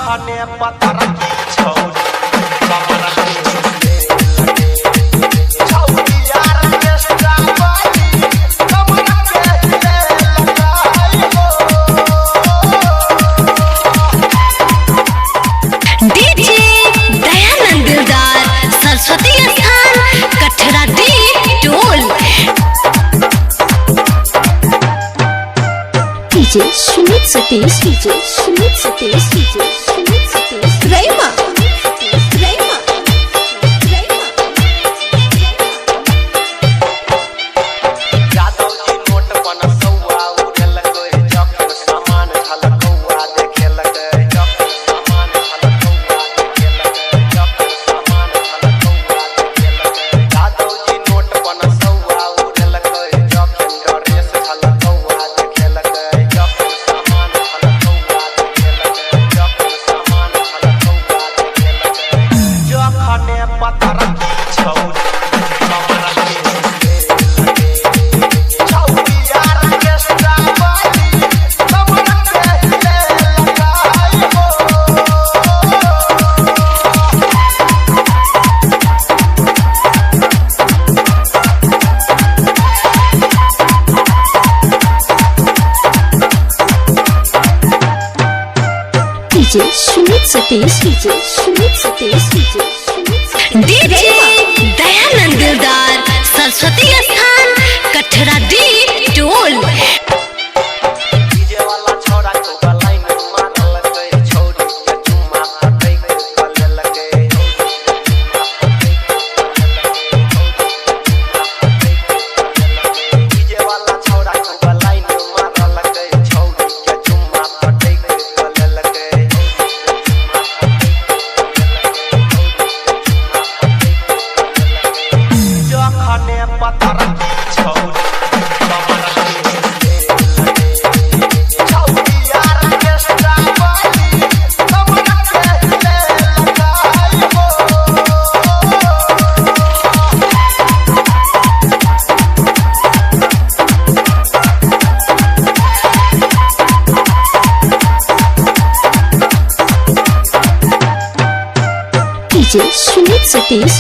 जखने पतर की छौरी कमर के छौरी यार के स्टाइली कमर के लगाई हो डीजे दयानंद दिलदार सरस्वती स्थान कठरा दी toll DJ Sumit Satish रैमा Yadav ji note बन सौआ उड़ेलकै जखन सामान झलकौआ देखेलकै जखन सामान झलकौआ देखेलकै जखन सामान झलकौआ देखेलकै यादव जी नोट बन सौआ उड़ेलकै जखन ड्रेस झलकौआ देखेलकै जखन सामान झलकौआ देखेलकै जखन सामान झलकौआ देखेलकै जखने पतर की छौरी कमर के छौरी यार के स्टाइली कमर के लगाई हो डीजे सुमित सतीश डीजे दयानंद दिलदार सरस्वती स्थान कठरा दी टोल डीजे वाला छोरा को गलाई में मारलकै छौरी के चुम्मा फटै के लेलकै डीजे वाला छोरा को गलाई में मारलकै छौरी के चुम्मा फटै के लेलकै जखने पतर की छौरी कमर के छौरी यार के स्टाइली कमर के लगाई हो डीजे सुमित सतीश